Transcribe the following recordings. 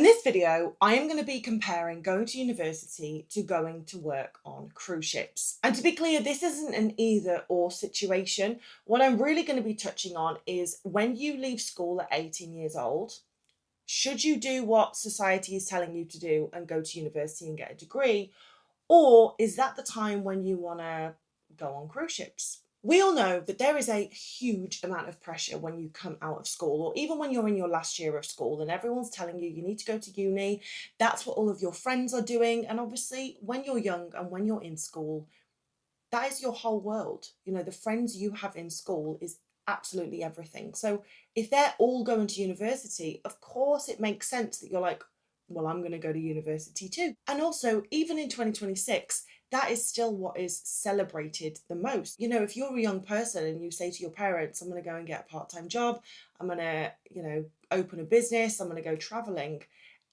in this video, I am going to be comparing going to university to going to work on cruise ships. And to be clear, this isn't an either or situation. What I'm really going to be touching on is when you leave school at 18 years old, should you do what society is telling you to do and go to university and get a degree? Or is that the time when you want to go on cruise ships? We all know that there is a huge amount of pressure when you come out of school, or even when you're in your last year of school and everyone's telling you you need to go to uni. That's what all of your friends are doing. And obviously, when you're young and when you're in school, that is your whole world. You know, the friends you have in school is absolutely everything. So if they're all going to university, of course it makes sense that you're like, well, I'm going to go to university too. And also, even in 2026, that is still what is celebrated the most. You know, if you're a young person and you say to your parents, I'm going to go and get a part-time job, I'm going to, open a business, I'm going to go traveling,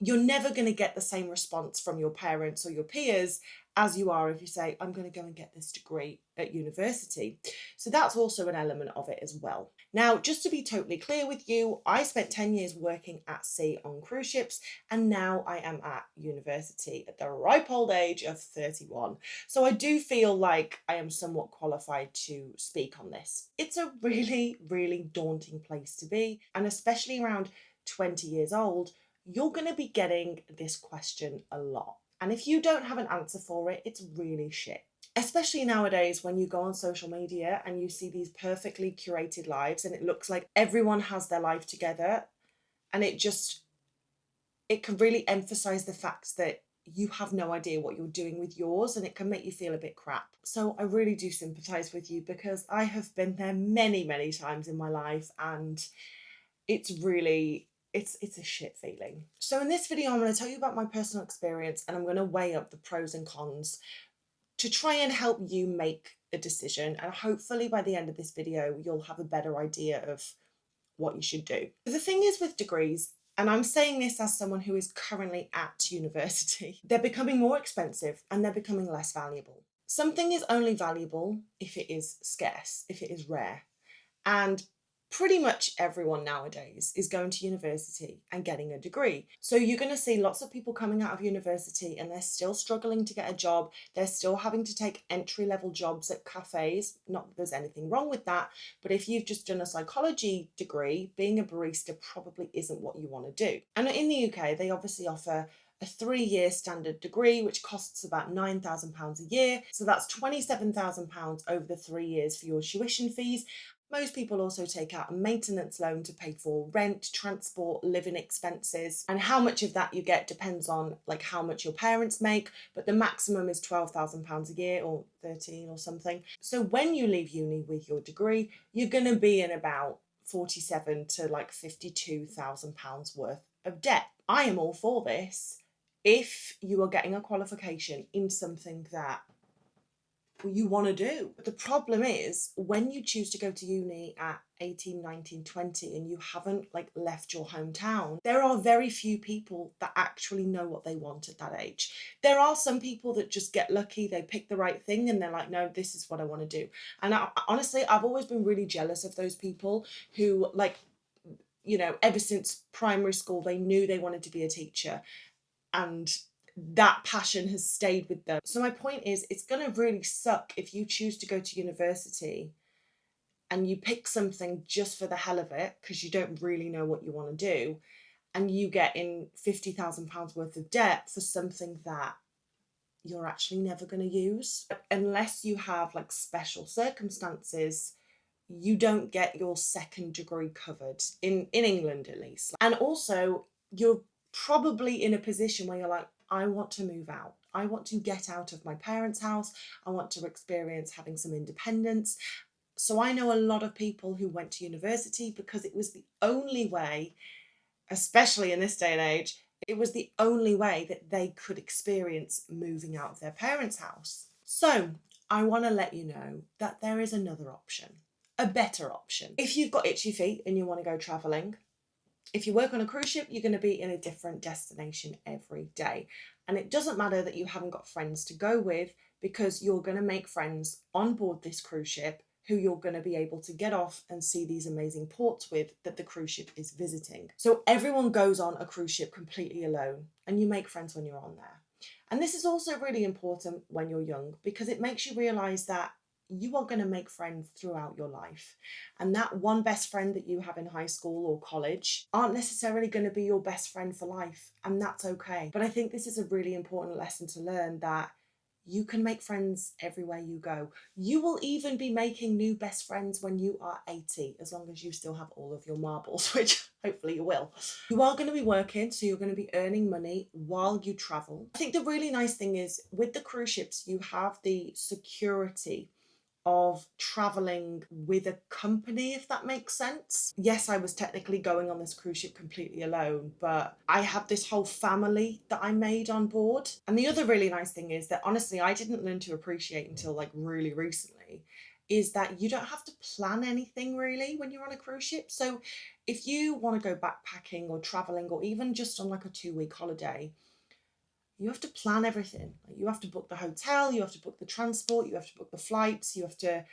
you're never going to get the same response from your parents or your peers as you are if you say, I'm going to go and get this degree at university. So that's also an element of it as well. Now, just to be totally clear with you, I spent 10 years working at sea on cruise ships, and now I am at university at the ripe old age of 31. So I do feel like I am somewhat qualified to speak on this. It's a really, really daunting place to be, and especially around 20 years old, you're going to be getting this question a lot. And if you don't have an answer for it, it's really shit. Especially nowadays when you go on social media and you see these perfectly curated lives and it looks like everyone has their life together, and it can really emphasize the fact that you have no idea what you're doing with yours, and it can make you feel a bit crap. So I really do sympathize with you because I have been there many, many times in my life, and it's a shit feeling. So in this video, I'm going to tell you about my personal experience, and I'm going to weigh up the pros and cons to try and help you make a decision. And hopefully by the end of this video, you'll have a better idea of what you should do. The thing is with degrees, and I'm saying this as someone who is currently at university, they're becoming more expensive and they're becoming less valuable. Something is only valuable if it is scarce, if it is rare. And pretty much everyone nowadays is going to university and getting a degree. So you're going to see lots of people coming out of university and they're still struggling to get a job. They're still having to take entry-level jobs at cafes. Not that there's anything wrong with that, but if you've just done a psychology degree, being a barista probably isn't what you want to do. And in the UK, they obviously offer a 3-year standard degree, which costs about £9,000 a year. So that's £27,000 over the 3 years for your tuition fees. Most people also take out a maintenance loan to pay for rent, transport, living expenses, and how much of that you get depends on like how much your parents make, but the maximum is £12,000 a year or 13 or something. So when you leave uni with your degree, you're going to be in about 47 to like £52,000 worth of debt. I am all for this if you are getting a qualification in something that you want to do. But the problem is when you choose to go to uni at 18, 19, 20 and you haven't like left your hometown, there are very few people that actually know what they want at that age. There are some people that just get lucky, they pick the right thing and they're like, no, this is what I want to do. And honestly, I've always been really jealous of those people who ever since primary school, they knew they wanted to be a teacher, and that passion has stayed with them. So my point is, it's going to really suck if you choose to go to university and you pick something just for the hell of it because you don't really know what you want to do, and you get in £50,000 worth of debt for something that you're actually never going to use. Unless you have like special circumstances, you don't get your second degree covered in England at least. And also you're probably in a position where you're like, I want to move out. I want to get out of my parents' house. I want to experience having some independence. So I know a lot of people who went to university because it was the only way, especially in this day and age, it was the only way that they could experience moving out of their parents' house. So I want to let you know that there is another option, a better option. If you've got itchy feet and you want to go traveling, if you work on a cruise ship, you're going to be in a different destination every day. And it doesn't matter that you haven't got friends to go with, because you're going to make friends on board this cruise ship who you're going to be able to get off and see these amazing ports with that the cruise ship is visiting. So everyone goes on a cruise ship completely alone, and you make friends when you're on there. And this is also really important when you're young, because it makes you realize that you are going to make friends throughout your life. And that one best friend that you have in high school or college aren't necessarily going to be your best friend for life. And that's okay. But I think this is a really important lesson to learn, that you can make friends everywhere you go. You will even be making new best friends when you are 80, as long as you still have all of your marbles, which hopefully you will. You are going to be working, so you're going to be earning money while you travel. I think the really nice thing is, with the cruise ships, you have the security of traveling with a company, if that makes sense. Yes, I was technically going on this cruise ship completely alone, but I have this whole family that I made on board. And the other really nice thing is that, honestly, I didn't learn to appreciate until like really recently, is that you don't have to plan anything really when you're on a cruise ship. So if you want to go backpacking or traveling, or even just on like a 2-week holiday, you have to plan everything. Like, you have to book the hotel, you have to book the transport, you have to book the flights, you have to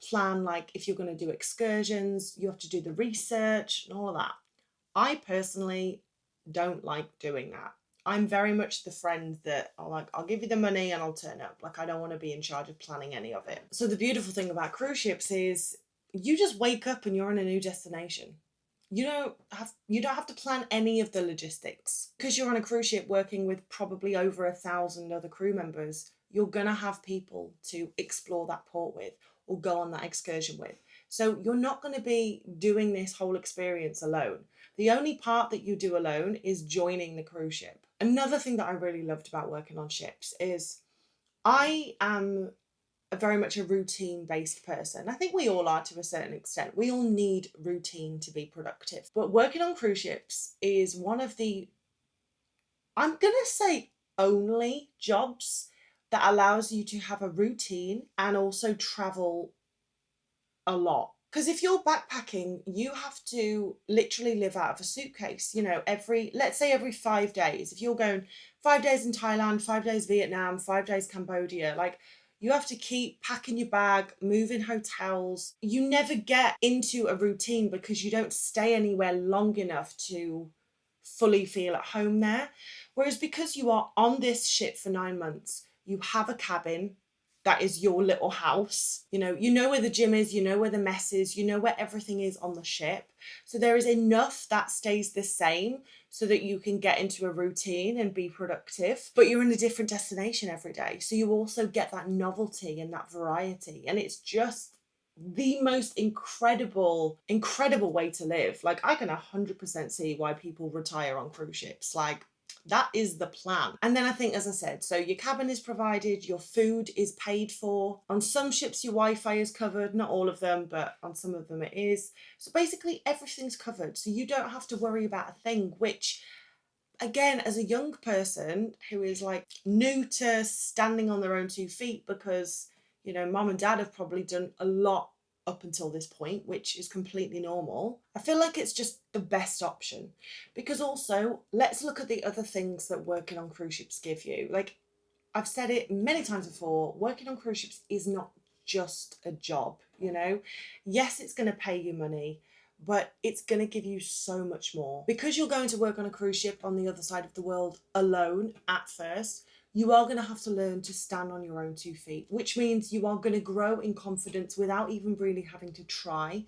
plan, like, if you're going to do excursions, you have to do the research and all of that. I personally don't like doing that. I'm very much the friend that I'll give you the money and I'll turn up. Like, I don't want to be in charge of planning any of it. So the beautiful thing about cruise ships is you just wake up and you're in a new destination. You don't have to plan any of the logistics, because you're on a cruise ship working with probably over 1,000 other crew members. You're gonna have people to explore that port with or go on that excursion with. So you're not going to be doing this whole experience alone. The only part that you do alone is joining the cruise ship. Another thing that I really loved about working on ships is I am very much a routine based person. I think we all are to a certain extent. We all need routine to be productive. But working on cruise ships is one of the, I'm going to say, only jobs that allows you to have a routine and also travel a lot. Because if you're backpacking, you have to literally live out of a suitcase, let's say every 5 days. If you're going 5 days in Thailand, 5 days Vietnam, 5 days Cambodia, like, you have to keep packing your bag, moving hotels. You never get into a routine because you don't stay anywhere long enough to fully feel at home there. Whereas because you are on this ship for 9 months, you have a cabin that is your little house. You know where the gym is, you know where the mess is, you know where everything is on the ship. So there is enough that stays the same so that you can get into a routine and be productive, but you're in a different destination every day. So you also get that novelty and that variety. And it's just the most incredible way to live. Like, I can 100% see why people retire on cruise ships. Like, that is the plan. And then I think, as I said, so your cabin is provided, your food is paid for. On some ships, your Wi-Fi is covered, not all of them, but on some of them it is. So basically everything's covered. So you don't have to worry about a thing, which, again, as a young person who is like new to standing on their own 2 feet, because, mom and dad have probably done a lot up until this point, which is completely normal. I feel like it's just the best option. Because also, let's look at the other things that working on cruise ships give you. Like, I've said it many times before, working on cruise ships is not just a job. Yes, it's going to pay you money, but it's going to give you so much more. Because you're going to work on a cruise ship on the other side of the world alone at first, you are going to have to learn to stand on your own 2 feet, which means you are going to grow in confidence without even really having to try.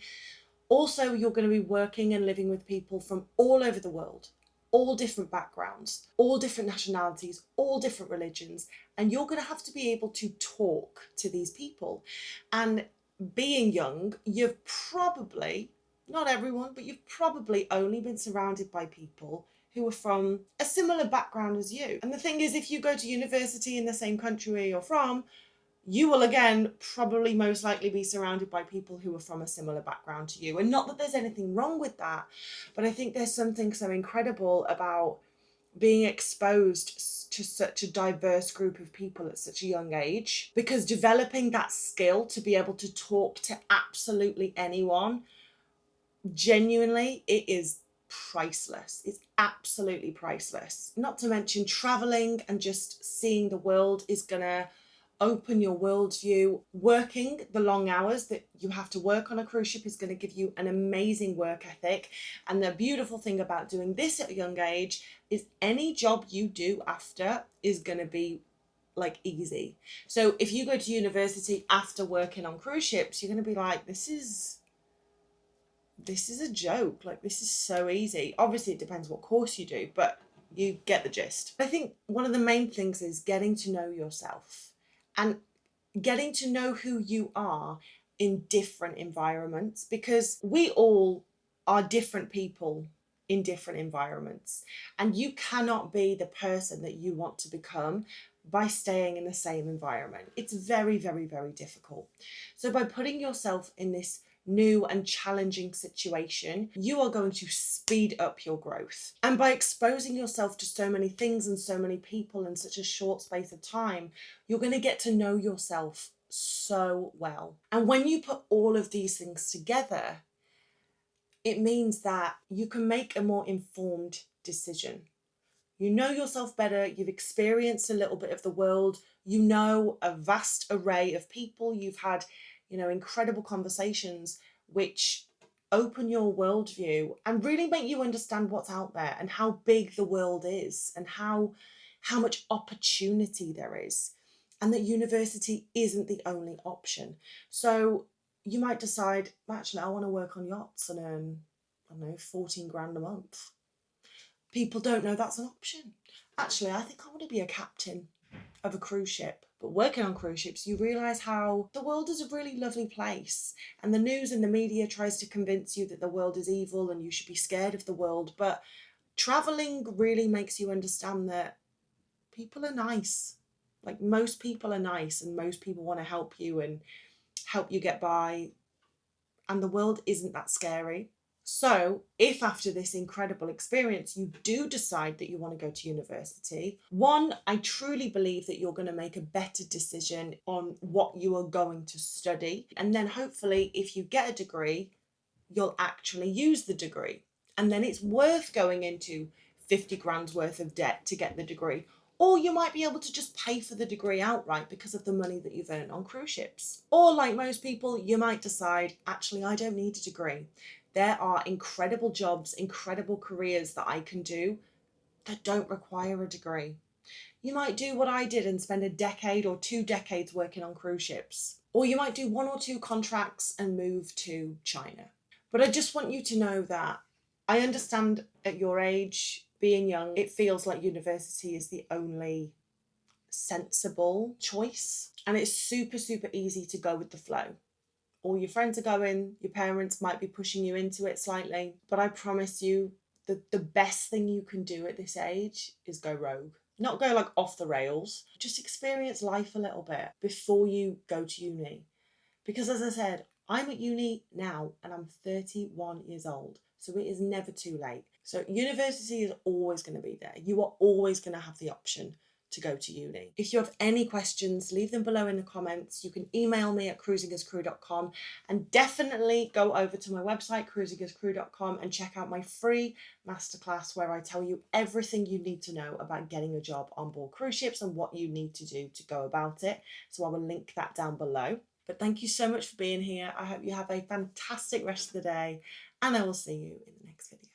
Also, you're going to be working and living with people from all over the world, all different backgrounds, all different nationalities, all different religions, and you're going to have to be able to talk to these people. And being young, you've probably, not everyone, but you've probably only been surrounded by people who are from a similar background as you. And the thing is, if you go to university in the same country where you're from, you will again probably most likely be surrounded by people who are from a similar background to you. And not that there's anything wrong with that, but I think there's something so incredible about being exposed to such a diverse group of people at such a young age, because developing that skill to be able to talk to absolutely anyone, genuinely, it is priceless. It's absolutely priceless. Not to mention, traveling and just seeing the world is gonna open your worldview. Working the long hours that you have to work on a cruise ship is going to give you an amazing work ethic. And the beautiful thing about doing this at a young age is any job you do after is going to be like easy. So if you go to university after working on cruise ships, you're going to be like, this is a joke. Like, this is so easy. Obviously, it depends what course you do, but you get the gist. I think one of the main things is getting to know yourself and getting to know who you are in different environments, because we all are different people in different environments, and you cannot be the person that you want to become by staying in the same environment. It's very, very, very difficult. So by putting yourself in this new and challenging situation, you are going to speed up your growth. And by exposing yourself to so many things and so many people in such a short space of time, you're going to get to know yourself so well. And when you put all of these things together, it means that you can make a more informed decision. You know yourself better, you've experienced a little bit of the world, you know a vast array of people, you've had, incredible conversations which open your worldview and really make you understand what's out there and how big the world is and how much opportunity there is, and that university isn't the only option. So you might decide, actually, I want to work on yachts and earn, I don't know, 14 grand a month. People don't know that's an option. Actually, I think I want to be a captain of a cruise ship. But working on cruise ships, you realise how the world is a really lovely place. And the news and the media tries to convince you that the world is evil and you should be scared of the world. But travelling really makes you understand that people are nice. Like, most people are nice and most people want to help you and help you get by. And the world isn't that scary. So, if after this incredible experience you do decide that you want to go to university, one, I truly believe that you're going to make a better decision on what you are going to study. And then hopefully, if you get a degree, you'll actually use the degree. And then it's worth going into 50 grand's worth of debt to get the degree. Or you might be able to just pay for the degree outright because of the money that you've earned on cruise ships. Or like most people, you might decide, actually, I don't need a degree. There are incredible jobs, incredible careers that I can do that don't require a degree. You might do what I did and spend a decade or 2 decades working on cruise ships. Or you might do 1 or 2 contracts and move to China. But I just want you to know that I understand at your age, being young, it feels like university is the only sensible choice. And it's super, super easy to go with the flow. All your friends are going, your parents might be pushing you into it slightly. But I promise you, the best thing you can do at this age is go rogue. Not go like off the rails, just experience life a little bit before you go to uni. Because as I said, I'm at uni now and I'm 31 years old. So it is never too late. So university is always going to be there. You are always going to have the option to go to uni. If you have any questions, leave them below in the comments. You can email me at cruisingascrew.com, and definitely go over to my website, cruisingascrew.com, and check out my free masterclass where I tell you everything you need to know about getting a job on board cruise ships and what you need to do to go about it. So I will link that down below. But thank you so much for being here. I hope you have a fantastic rest of the day, and I will see you in the next video.